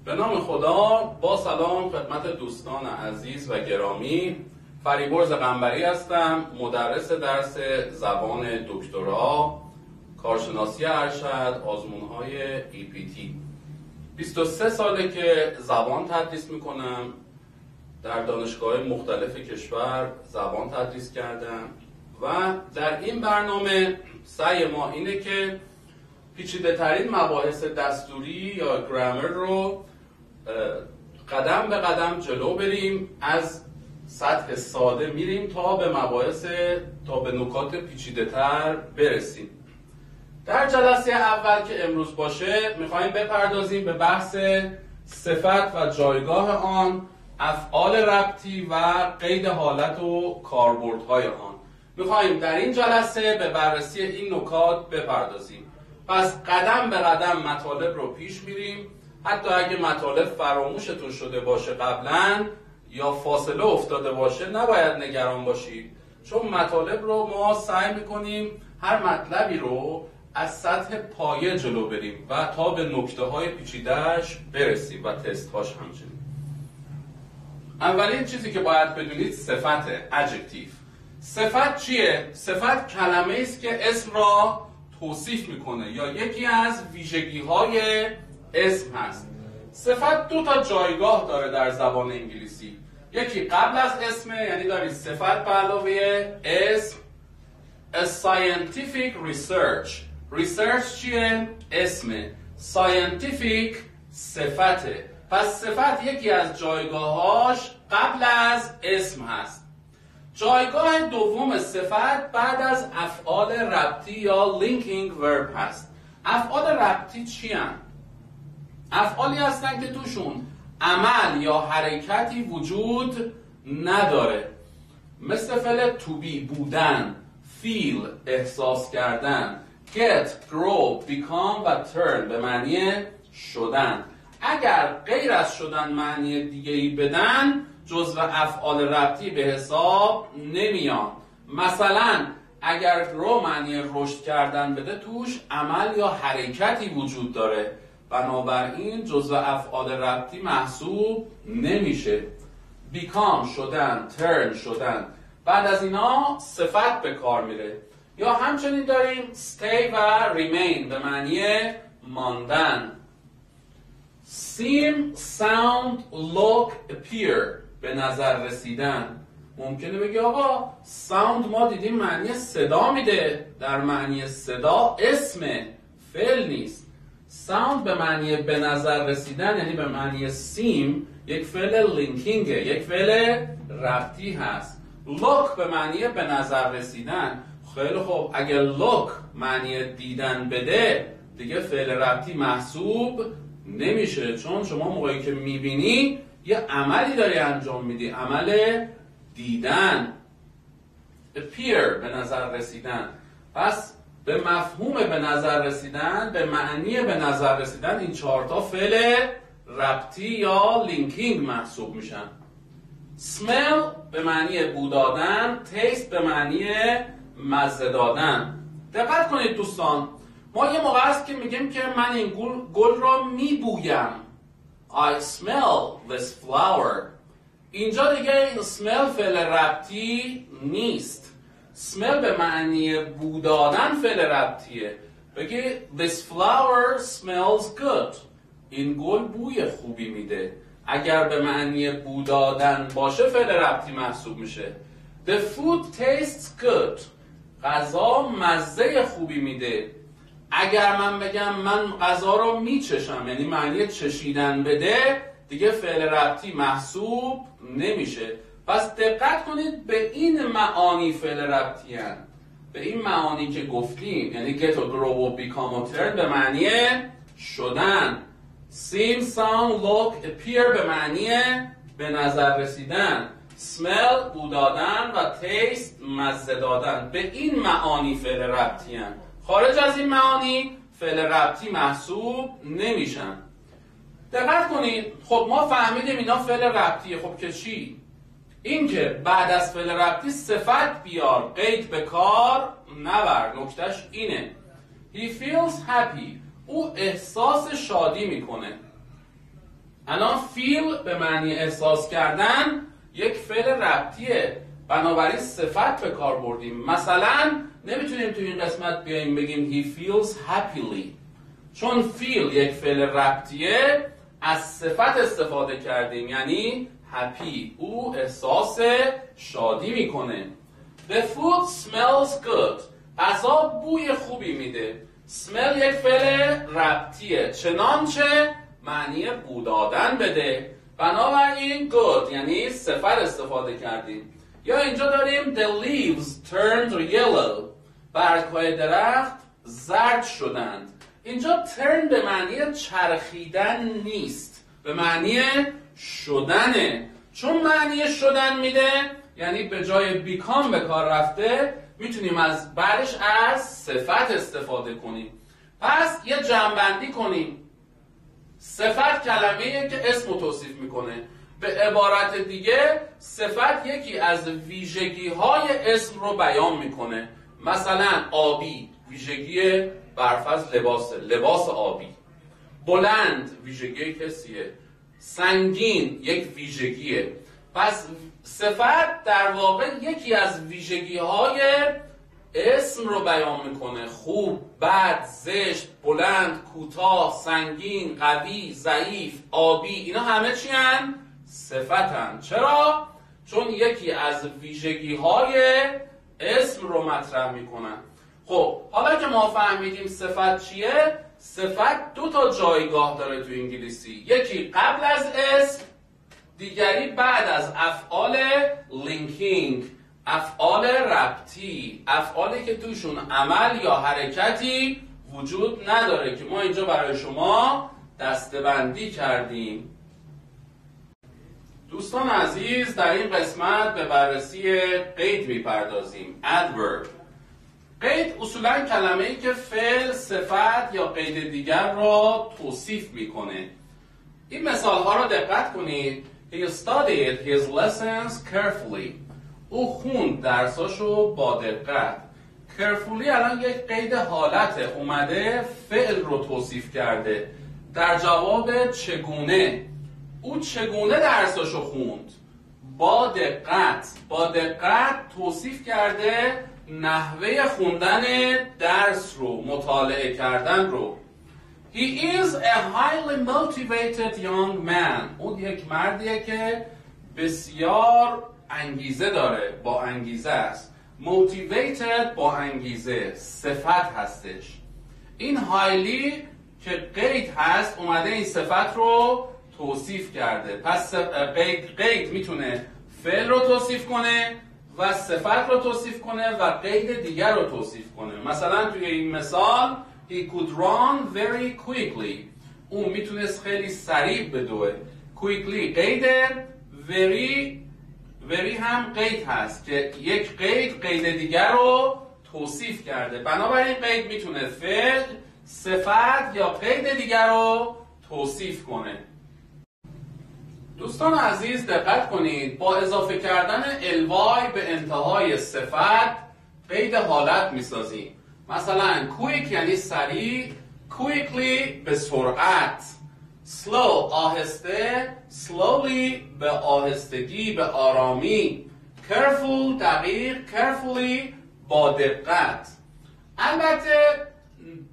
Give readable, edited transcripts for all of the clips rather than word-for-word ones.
به نام خدا. با سلام خدمت دوستان عزیز و گرامی. فریبرز قنبری هستم، مدرس درس زبان دکترا، کارشناسی ارشد، آزمون‌های EPT. 23 ساله که زبان تدریس میکنم. در دانشگاه مختلف کشور زبان تدریس کردم و در این برنامه سعی ما اینه که پیچیده ترین مباحث دستوری یا گرامر رو قدم به قدم جلو بریم، از سطح ساده میریم تا به نکات پیچیده تر برسیم. در جلسه اول که امروز باشه میخوایم بپردازیم به بحث صفت و جایگاه آن، افعال ربطی و قید حالت و کاربردهای آن. میخوایم در این جلسه به بررسی این نکات بپردازیم. پس قدم به قدم مطالب رو پیش میریم. حتی اگه مطالب فراموشتون شده باشه قبلا یا فاصله افتاده باشه نباید نگران باشید، چون مطالب رو ما سعی میکنیم هر مطلبی رو از سطح پایه جلو بریم و تا به نکته های پیچیده‌اش برسیم و تست هاش همچنین. اولین چیزی که باید بدونید صفته، adjective. صفت چیه؟ صفت کلمه است که اسم را توصیف میکنه یا یکی از ویژگی های اسم هست. صفت دو تا جایگاه داره در زبان انگلیسی. یکی قبل از اسمه، یعنی دارید صفت به علاوه اسم. A scientific research. research چیه؟ اسمه. scientific صفته. پس صفت یکی از جایگاهاش قبل از اسم هست. جایگاه دوم صفت بعد از افعال ربطی یا linking verb هست. افعال ربطی چی هستند؟ افعالی هستن که توشون عمل یا حرکتی وجود نداره، مثل فعل to be بودن، feel احساس کردن، get grow become و turn به معنی شدن. اگر غیر از شدن معنی دیگه‌ای بدن جزو افعال ربطی به حساب نمیان. مثلا اگر grow معنی رشد کردن بده توش عمل یا حرکتی وجود داره، بنابراین جزو افعال ربطی محسوب نمیشه. become شدن، turn شدن. بعد از اینا صفت به کار میره. یا همچنین داریم stay و remain به معنی ماندن. seem, sound, look, appear به نظر رسیدن. ممکنه بگی آقا sound ما دیدیم معنی صدا میده، در معنی صدا اسم فعل نیست. sound به معنی به نظر رسیدن یعنی به معنی seem یک فعل linking، یک فعل ربطی هست. look به معنی به نظر رسیدن. خیلی خوب، اگر look معنی دیدن بده دیگه فعل ربطی محسوب نمیشه، چون شما موقعی که میبینی یه عملی داری انجام میدی، عمل دیدن. appear به نظر رسیدن. پس به مفهوم به نظر رسیدن، به معنی به نظر رسیدن این چهارتا فعل ربطی یا لینکینگ محسوب میشن. smell به معنی بو دادن، taste به معنی مزه دادن. دقت کنید دوستان، ما یه موقع است که میگیم که من این گل را میبویم. I smell this flower. اینجا دیگه این smell فعل ربطی نیست. smell به معنی بو دادن فعل ربطیه. بگی this flower smells good. این گل بوی خوبی میده. اگر به معنی بو دادن باشه فعل ربطی محسوب میشه. The food tastes good. غذا مزه خوبی میده. اگر من بگم من غذا رو میچشم یعنی معنی چشیدن بده دیگه فعل ربطی محسوب نمیشه. پس دقت کنید به این معانی فعل ربطی هست. به این معانی که گفتیم یعنی get و grow و become و turn به معنی شدن. seem, sound, look, appear به معنی به نظر رسیدن. smell بو دادن و taste مزه دادن. به این معانی فعل ربطی هست. خارج از این معانی فعل ربطی محسوب نمیشن. دقت کنید، خب ما فهمیدیم اینا فعل ربطیه. خب که چی؟ این که بعد از فعل ربطی صفت بیار، قید به کار نبر. نکتهش اینه He feels happy. او احساس شادی میکنه. الان فیل به معنی احساس کردن یک فعل ربطیه، بنابراین صفت به کار بردیم. مثلا نمیتونیم تو این قسمت بیایم بگیم he feels happily، چون فیل یک فعل ربطیه از صفت استفاده کردیم، یعنی happy، او احساس شادی میکنه. The food smells good، غذا بوی خوبی میده. smell یک فعل ربطیه، چنانچه معنی بو دادن بده، بنابراین good یعنی صفت استفاده کردیم. یا اینجا داریم the leaves turned yellow، برگ‌های درخت زرد شدند. اینجا turn به معنی چرخیدن نیست، به معنی شدنه. چون معنی شدن میده یعنی به جای become به کار رفته، میتونیم از بعدش از صفت استفاده کنیم. پس یه جمع‌بندی کنیم. صفت کلمه‌ایه که اسم رو توصیف میکنه. به عبارت دیگه صفت یکی از ویژگی‌های اسم رو بیان میکنه. مثلا آبی ویژگی برفرض لباس آبی. بلند ویژگی کسیه. سنگین یک ویژگیه. پس صفت در واقع یکی از ویژگی‌های اسم رو بیان میکنه. خوب، بد، زشت، بلند، کوتاه، سنگین، قوی، ضعیف، آبی، اینا همه چی هن؟ صفتن. چرا؟ چون یکی از ویژگی‌های اسم رو مطرح میکنن. خب حالا که ما فهمیدیم صفت چیه، صفت دو تا جایگاه داره تو انگلیسی. یکی قبل از اسم، دیگری بعد از افعال لینکینگ، افعال ربطی، افعالی که توشون عمل یا حرکتی وجود نداره که ما اینجا برای شما دسته‌بندی کردیم. دوستان عزیز، در این قسمت به بررسی قید میپردازیم. adverb. قید اصولاً کلمه‌ای که فعل، صفت یا قید دیگر را توصیف میکنه. این مثال‌ها را دقت کنید. He studied his lessons carefully. او خوند درساشو با دقت. carefully الان یک قید حالته، اومده فعل رو توصیف کرده. در جواب چگونه، او چگونه درساشو خوند؟ با دقت. با دقت توصیف کرده نحوه خوندن درس رو، مطالعه کردن رو. He is a highly motivated young man. اون یک مردیه که بسیار انگیزه داره، با انگیزه است. motivated با انگیزه، صفت هستش. این highly که قید هست اومده این صفت رو توصیف کرده. پس قید میتونه فعل رو توصیف کنه و صفت رو توصیف کنه و قید دیگر رو توصیف کنه. مثلا توی این مثال He could run very quickly. اون میتونست خیلی سریع بدوه. Quickly قیده، very هم قید هست که یک قید دیگر رو توصیف کرده. بنابراین قید میتونه فعل، صفت یا قید دیگر رو توصیف کنه. دوستان عزیز دقت کنید، با اضافه کردن الوای به انتهای صفت قید حالت میسازیم. مثلا quick یعنی سریع، quickly به سرعت، slow آهسته، slowly به آهستگی، به آرامی، careful دقیق، carefully با دقت. البته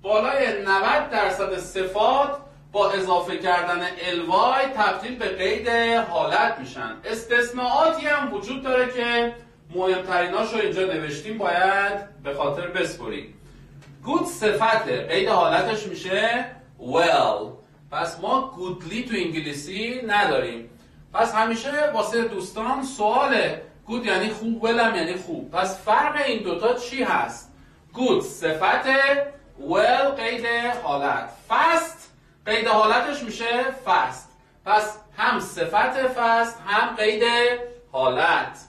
بالای 90% صفات با اضافه کردن الوای تبدیل به قید حالت میشن. استثناءاتی هم وجود داره که مهمتریناشو اینجا نوشتیم، باید به خاطر بسپریم. good صفته، قید حالتش میشه well. پس ما goodly تو انگلیسی نداریم. پس همیشه واسه دوستان سواله good یعنی خوب، well هم یعنی خوب. پس فرق این دوتا چی هست؟ good صفته، well قید حالت. fast قید حالتش میشه fast. پس هم صفت fast هم قید حالت.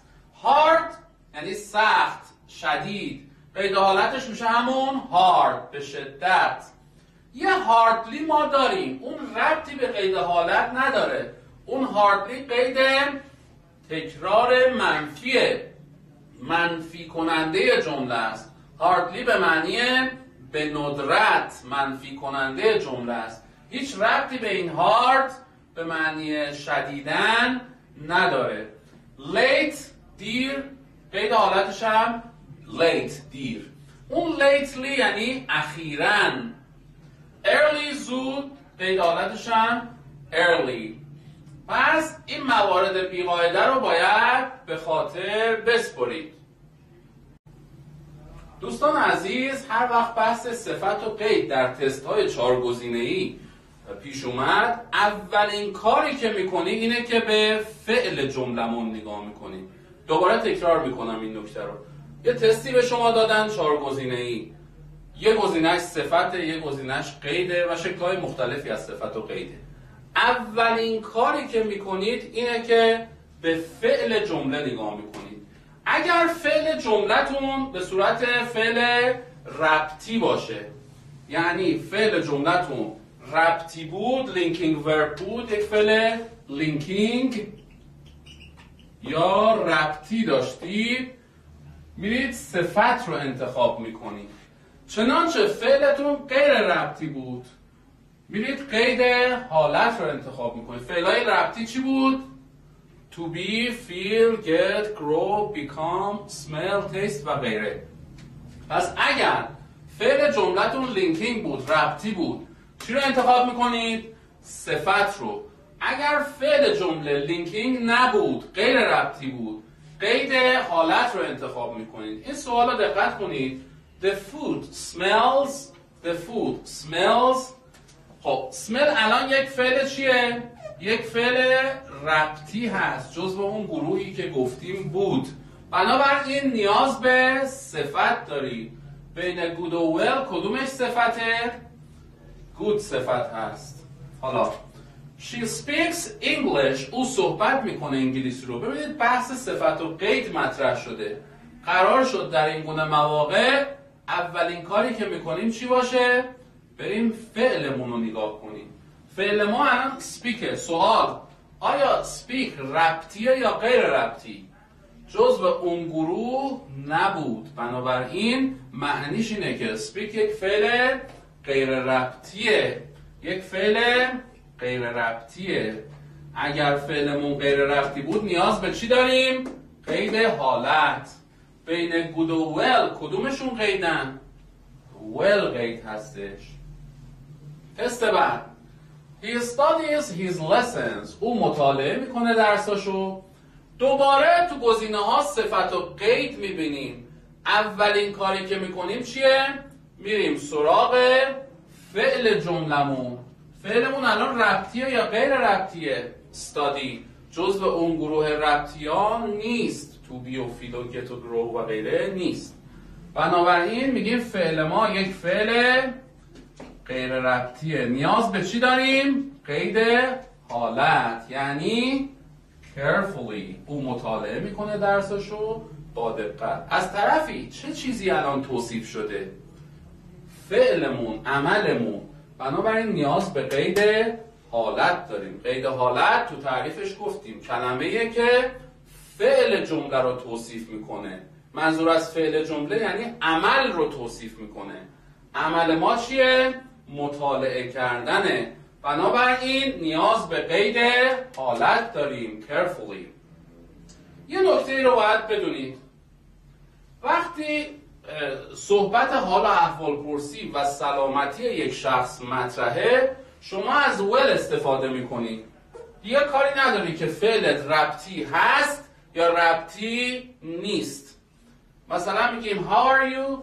hard یعنی سخت، شدید، قید حالتش میشه همون hard، به شدت. یه hardly ما داریم، اون ربطی به قید حالت نداره. اون hardly قید تکرار منفیه، منفی کننده جمله است. hardly به معنی به ندرت منفی کننده جمله است. هیچ ربطی به این hard به معنی شدیدن نداره. late دیر قید حالتش هم late دیر. اون lately یعنی اخیراً. early زود قید حالتش هم early. پس این موارد بیقاعده رو باید به خاطر بسپرید. دوستان عزیز، هر وقت بحث صفت و قید در تست های 4 گزینه‌ای پیش اومد، اولین کاری که میکنی اینه که به فعل جملمون نگاه میکنی. دوباره تکرار میکنم این نکته رو. یه تستی به شما دادن 4 گزینه‌ای. یه گزینه‌اش صفته، یه گزینه‌اش قیده و شکل‌های مختلفی از صفت و قیده. اولین کاری که میکنید اینه که به فعل جمله نگاه میکنید. اگر فعل جملتون به صورت فعل ربطی باشه، یعنی فعل جملتون ربطی بود، لینکینگ ورب بود، یک فعل لینکینگ یا ربطی داشتید، میرید صفت رو انتخاب میکنید. چنانچه فعلتون غیر ربطی بود، میرید قید حالت رو انتخاب میکنید. فعلای ربطی چی بود؟ to be, feel, get, grow, become, smell, taste و غیره. پس اگر فعل جملتون لینکینگ بود، ربطی بود، چی رو انتخاب میکنید؟ صفت رو. اگر فعل جمله لینکینگ نبود، غیر ربطی بود، قید حالت رو انتخاب میکنید. این سوال رو دقت کنید. The food smells. The food smells. خب smell الان یک فعل چیه؟ یک فعل ربطی هست، جزو اون گروهی که گفتیم بود. بنابراین نیاز به صفت دارید. بین good و well کدومش صفته؟ good صفت هست. حالا She speaks English. او صحبت میکنه انگلیسی رو. ببینید بحث صفت و قید مطرح شده. قرار شد در این گونه مواقع اولین کاری که میکنیم چی باشه؟ بریم فعلمون رو نگاه کنیم. فعل ما الان speak. سوال آیا speak ربطیه یا غیر ربطی؟ جزو اون گروه نبود. بنابراین معنیش اینه که speak یک فعل غیر ربطیه. یک فعل غیر ربطیه. اگر فعلمون غیر ربطی بود نیاز به چی داریم؟ قید حالت. بین good و well کدومشون قیدن؟ well قید هستش. تست بعد He studies his lessons. او مطالعه میکنه درساشو. دوباره تو گزینه ها صفت و قید میبینیم. اولین کاری که میکنیم چیه؟ میریم سراغ فعل جملمون. فعلمون الان ربطیه یا غیر ربطیه؟ study جزو اون گروه ربطیان نیست. to be و feel و get و grow و غیره نیست. بنابراین میگیم فعل ما یک فعل غیر ربطیه. نیاز به چی داریم؟ قید حالت. یعنی carefully. او مطالعه میکنه درسشو با دقت. از طرفی چه چیزی الان توصیف شده؟ فعلمون، عملمون. بنابراین نیاز به قید حالت داریم. قید حالت تو تعریفش گفتیم کلمه‌ایه که فعل جمله رو توصیف میکنه. منظور از فعل جمله یعنی عمل رو توصیف میکنه. عمل ما چیه؟ مطالعه کردنه. بنابراین نیاز به قید حالت داریم. carefully. یه نکته رو باید بدونید. وقتی صحبت حال و احوال پرسی و سلامتی یک شخص مطرحه، شما از well استفاده میکنید. دیگه کاری نداری که فعلت ربطی هست یا ربطی نیست. مثلا میگیم How are you?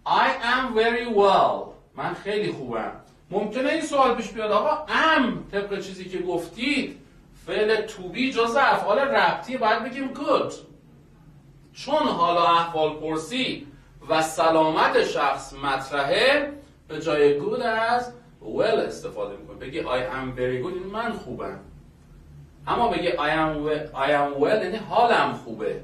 I am very well. من خیلی خوبم. ممکنه این سوال پیش بیاد آقا am طبق چیزی که گفتید فعل to be جزء افعال ربطی، باید بگیم good. چون حالا احوال پرسی و سلامت شخص مطرحه، به جای good از well استفاده میکنه. بگی I am very good من خوبم. اما بگی I am well یعنی حالم خوبه.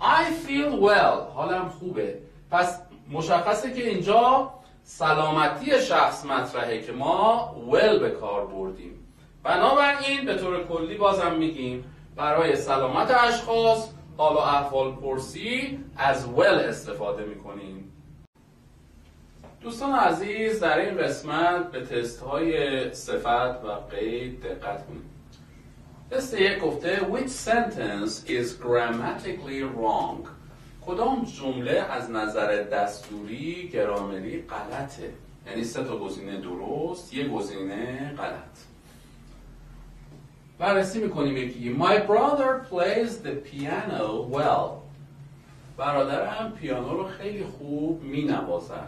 I feel well حالم خوبه. پس مشخصه که اینجا سلامتی شخص مطرحه که ما well به کار بردیم. بنابراین به طور کلی بازم میگیم برای سلامت اشخاص حال و احوال پرسی از well استفاده میکنیم. دوستان عزیز در این قسمت به تست های صفت و قید دقت کنید. تست یک گفته which sentence is grammatically wrong؟ کدام جمله از نظر دستوری گرامری غلطه؟ یعنی 3 تا گزینه درست، 1 گزینه غلط. بررسی میکنیم. یکی My brother plays the piano well. برادرم پیانو رو خیلی خوب مینوازد.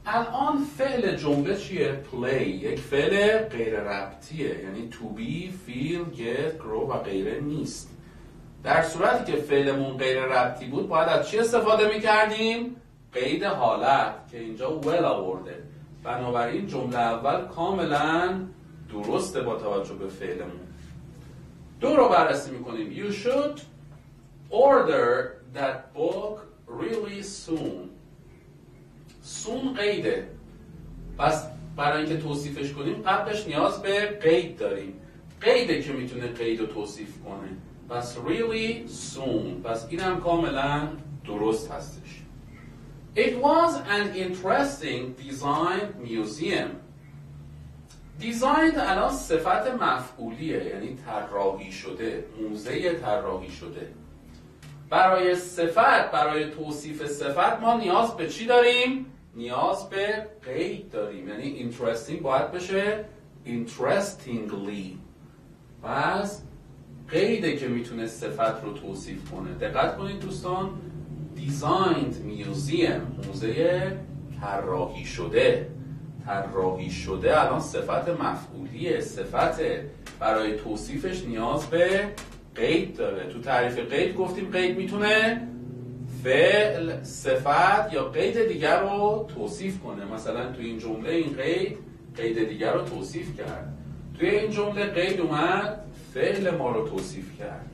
الان فعل جمله چیه؟ play. یک فعل غیر ربطیه، یعنی to be, feel, get, grow و غیره نیست. در صورتی که فعلمون غیر ربطی بود باید از چی استفاده میکردیم؟ قید حالت که اینجا well آورده. بنابراین جمله اول کاملا درسته با توجه به فعلمون. 2 رو بررسی میکنیم. You should order that book really soon. soon قیده. پس برای اینکه توصیفش کنیم قبلش نیاز به قید داریم. قیده که میتونه قید رو توصیف کنه. پس really soon. پس این هم کاملا درست هستش. It was an interesting designed museum. دیزاین الان صفت مفعولیه، یعنی طراحی شده، موزه طراحی شده. برای صفت، برای توصیف صفت ما نیاز به چی داریم؟ نیاز به قید داریم. یعنی interesting باید بشه interestingly. پس قیده که میتونه صفت رو توصیف کنه. دقت کنید دوستان، designed museum، موزه طراحی شده. طراحی شده الان صفت مفعولیه، صفت برای توصیفش نیاز به قید داره. تو تعریف قید گفتیم قید میتونه فعل، صفت یا قید دیگر رو توصیف کنه. مثلا تو این جمله این قید دیگر رو توصیف کرد. توی این جمله قید اومد فعل ما رو توصیف کرد.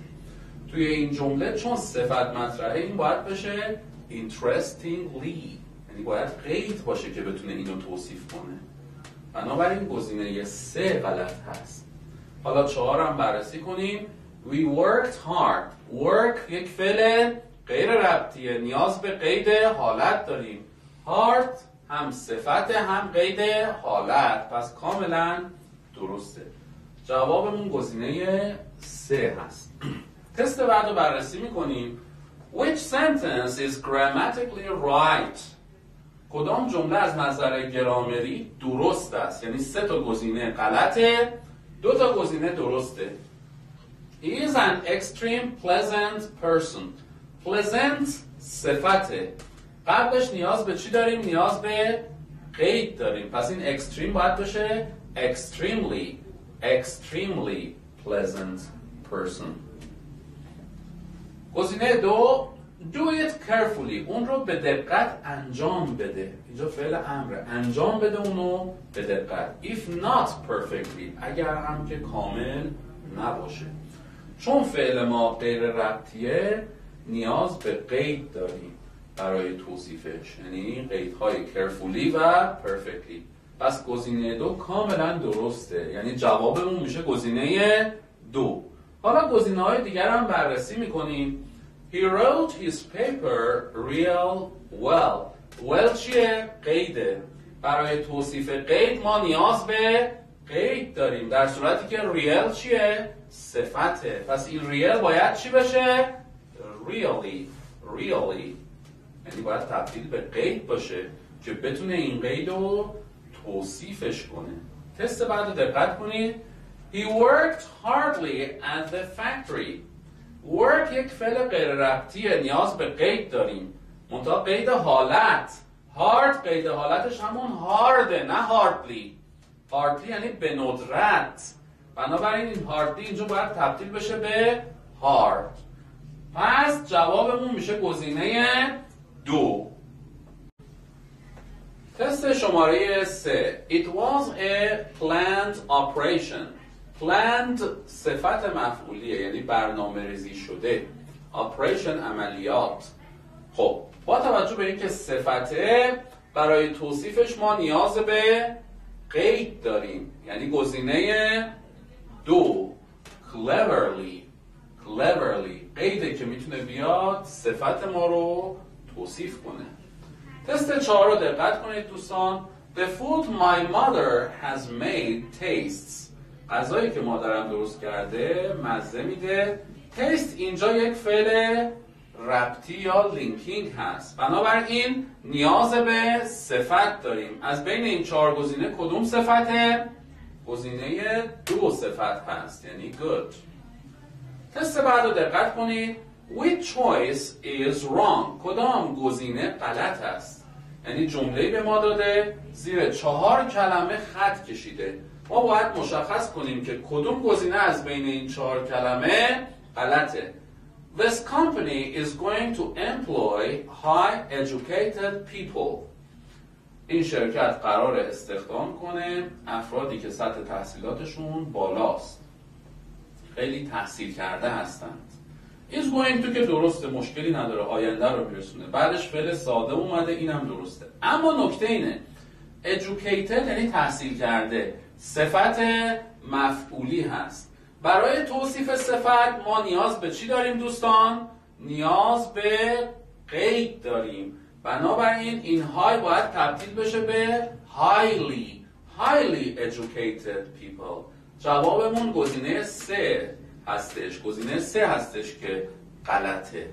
توی این جمله چون صفت مطرحه این باید بشه interestingly، یعنی باید قید باشه که بتونه اینو توصیف کنه. بنابراین گزینه 3 غلط هست. حالا 4 هم بررسی کنیم. We worked hard. work یک فعل غیر ربطیه، نیاز به قید حالت داریم. hard هم صفت هم قید حالت، پس کاملا درسته. جوابمون گزینه 3 هست. تست بعد رو بررسی میکنیم. Which sentence is grammatically right؟ کدام جمله از نظر گرامری درست است؟ یعنی 3 تا گزینه غلطه، 2 تا گزینه درسته. He is an extreme pleasant person. pleasant صفته. قبلش نیاز به چی داریم؟ نیاز به قید داریم. پس این extreme باید بشه extremely pleasant person. گزینه 2 do it carefully. اون رو به دقت انجام بده. اینجا فعل امره. انجام بده اونو به دقت. if not perfectly. اگر هم که کامل نباشه. چون فعل ما غیر ربطیه نیاز به قید داریم برای توصیفش. یعنی قیدهای carefully و perfectly. پس گزینه 2 کاملا درسته. یعنی جوابمون میشه گزینه 2. حالا گزینه‌های دیگر هم بررسی میکنیم. He wrote his paper real well. well چیه؟ قیده. برای توصیف قید ما نیاز به قید داریم. در صورتی که real چیه؟ صفته. پس این real باید چی بشه؟ really. یعنی باید تبدیل به قید باشه که بتونه این قید رو توصیفش کنه. تست بعد رو دقت کنید. He worked hardly at the factory. work یک فعل غیر ربطیه، نیاز به قید داریم. منتها قید حالت. hard قید حالتش همون هارده، نه هاردلی. هاردلی یعنی به ندرت. بنابراین این هاردلی اینجا باید تبدیل بشه به هارد. پس جوابمون میشه گزینه 2. تست شماره 3. It was a planned operation. planned صفت مفعولیه، یعنی برنامه ریزی شده. operation عملیات. خب با توجه به اینکه صفته برای توصیفش ما نیاز به قید داریم. یعنی گزینه 2 cleverly. قیده که میتونه بیاد صفت ما رو توصیف کنه. تست 4 رو دقت کنید دوستان. The food my mother has made tastes. غذایی که مادرم درست کرده مزه میده. taste اینجا یک فعل ربطی یا لینکینگ هست. بنابراین نیاز به صفت داریم. از بین این 4 گزینه کدوم صفته؟ گزینه 2 صفت هست، یعنی good. تست بعد رو دقت کنید. Which choice is wrong؟ کدام گزینه غلط است؟ یعنی جمله‌ای به ما داده، زیر 4 کلمه خط کشیده. ما باید مشخص کنیم که کدوم گزینه از بین این 4 کلمه غلطه. This company is going to employ high educated people. این شرکت قرار استخدام کنه افرادی که سطح تحصیلاتشون بالاست، خیلی تحصیل کرده هستند. is going to که درسته، مشکلی نداره، آینده رو میرسونه. بعدش فعل ساده اومده، اینم درسته. اما نکته اینه educated یعنی تحصیل کرده، صفت مفعولی هست. برای توصیف صفت ما نیاز به چی داریم دوستان؟ نیاز به قید داریم. بنابراین این های باید تبدیل بشه به highly educated people. جوابمون گزینه 3 هستش. گزینه 3 هستش که غلطه.